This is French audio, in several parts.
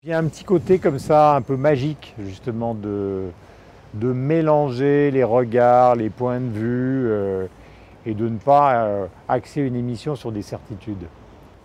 Il y a un petit côté comme ça, un peu magique, justement, de mélanger les regards, les points de vue, et de ne pas axer une émission sur des certitudes.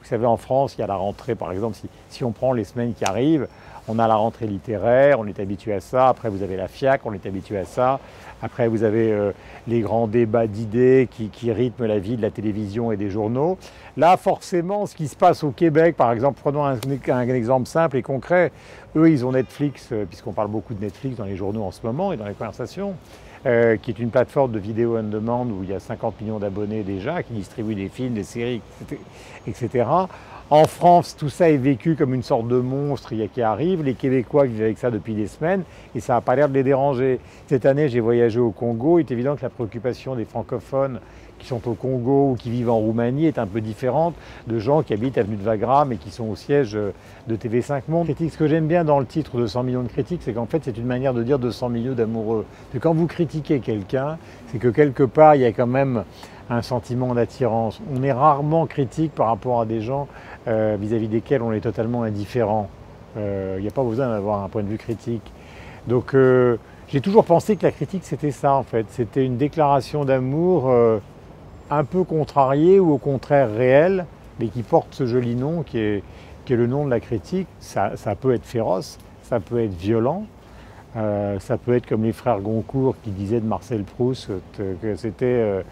Vous savez, en France, il y a la rentrée, par exemple, si on prend les semaines qui arrivent, on a la rentrée littéraire, on est habitué à ça. Après, vous avez la FIAC, on est habitué à ça. Après, vous avez les grands débats d'idées qui rythment la vie de la télévision et des journaux. Là, forcément, ce qui se passe au Québec, par exemple, prenons un exemple simple et concret. Eux, ils ont Netflix, puisqu'on parle beaucoup de Netflix dans les journaux en ce moment et dans les conversations, qui est une plateforme de vidéo on demand où il y a 50 millions d'abonnés déjà, qui distribue des films, des séries, etc. En France, tout ça est vécu comme une sorte de monstre qui arrive. Les Québécois vivent avec ça depuis des semaines et ça n'a pas l'air de les déranger. Cette année, j'ai voyagé au Congo. Il est évident que la préoccupation des francophones qui sont au Congo ou qui vivent en Roumanie est un peu différente de gens qui habitent avenue de Wagram et qui sont au siège de TV5 Monde. Ce que j'aime bien dans le titre de 100 millions de critiques, c'est qu'en fait, c'est une manière de dire 200 millions d'amoureux. Quand vous critiquez quelqu'un, c'est que quelque part, il y a quand même un sentiment d'attirance. On est rarement critique par rapport à des gens vis-à-vis desquels on est totalement indifférent. Il n'y a pas besoin d'avoir un point de vue critique. Donc j'ai toujours pensé que la critique c'était ça en fait. C'était une déclaration d'amour un peu contrariée ou au contraire réelle, mais qui porte ce joli nom qui est le nom de la critique. Ça peut être féroce, ça peut être violent. Ça peut être comme les frères Goncourt qui disaient de Marcel Proust que c'était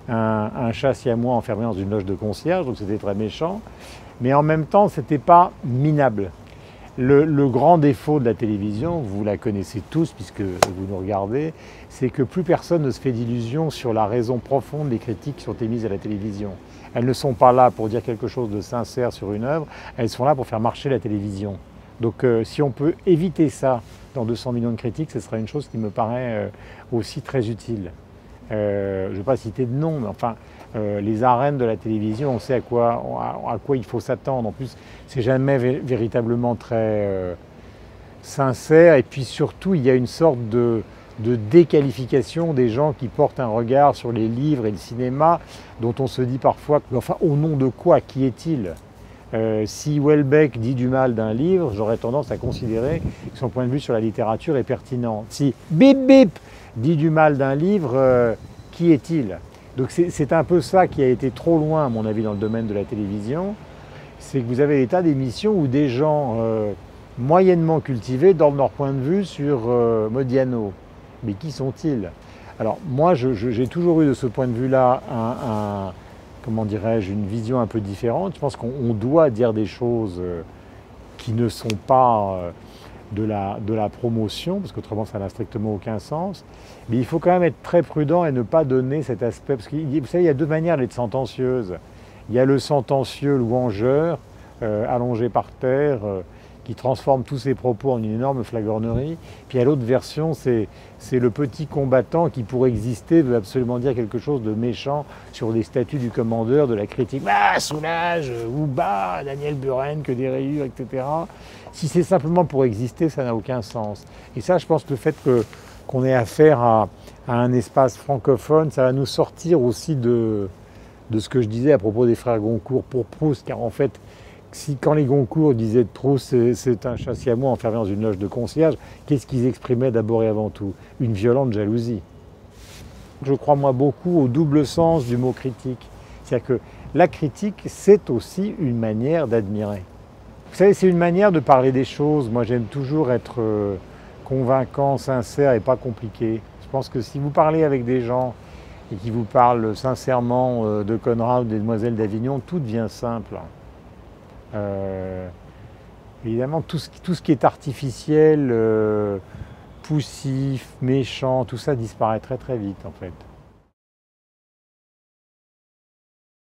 un chat siamois enfermé dans une loge de concierge, donc c'était très méchant. Mais en même temps, ce n'était pas minable. Le grand défaut de la télévision, vous la connaissez tous puisque vous nous regardez, c'est que plus personne ne se fait d'illusions sur la raison profonde des critiques qui sont émises à la télévision. Elles ne sont pas là pour dire quelque chose de sincère sur une œuvre, elles sont là pour faire marcher la télévision. Donc si on peut éviter ça dans 200 millions de critiques, ce serait une chose qui me paraît aussi très utile. Je ne vais pas citer de nom, mais enfin, les arènes de la télévision, on sait à quoi il faut s'attendre. En plus, c'est jamais véritablement très sincère. Et puis surtout, il y a une sorte de déqualification des gens qui portent un regard sur les livres et le cinéma, dont on se dit parfois, enfin, au nom de quoi, qui est-il ? Si Houellebecq dit du mal d'un livre, j'aurais tendance à considérer que son point de vue sur la littérature est pertinent. Si Bip Bip dit du mal d'un livre, qui est-il ? Donc c'est un peu ça qui a été trop loin, à mon avis, dans le domaine de la télévision. C'est que vous avez des tas d'émissions où des gens moyennement cultivés donnent leur point de vue sur Modiano. Mais qui sont-ils ? Alors moi, j'ai toujours eu de ce point de vue-là comment dirais-je, une vision un peu différente. Je pense qu'on doit dire des choses qui ne sont pas de la promotion, parce qu'autrement ça n'a strictement aucun sens. Mais il faut quand même être très prudent et ne pas donner cet aspect. Parce que vous savez, il y a deux manières d'être sentencieuse. Il y a le sentencieux louangeur, allongé par terre, qui transforme tous ses propos en une énorme flagornerie. Puis il y a l'autre version, c'est le petit combattant qui, pour exister, veut absolument dire quelque chose de méchant sur les statuts du commandeur, de la critique. Bah, Soulage, ou bah, Daniel Buren, que des rayures, etc. Si c'est simplement pour exister, ça n'a aucun sens. Et ça, je pense que le fait qu'on ait affaire à un espace francophone, ça va nous sortir aussi de ce que je disais à propos des frères Goncourt pour Proust, car en fait, quand les Goncourt disaient de Proust c'est un chat siamois enfermé dans une loge de concierge, qu'est-ce qu'ils exprimaient d'abord et avant tout ? Une violente jalousie. Je crois moi beaucoup au double sens du mot critique. C'est-à-dire que la critique, c'est aussi une manière d'admirer. Vous savez, c'est une manière de parler des choses. Moi, j'aime toujours être convaincant, sincère et pas compliqué. Je pense que si vous parlez avec des gens et qui vous parlent sincèrement de Conrad ou des Demoiselles d'Avignon, tout devient simple. Évidemment, tout ce qui est artificiel, poussif, méchant, tout ça disparaît très très vite en fait.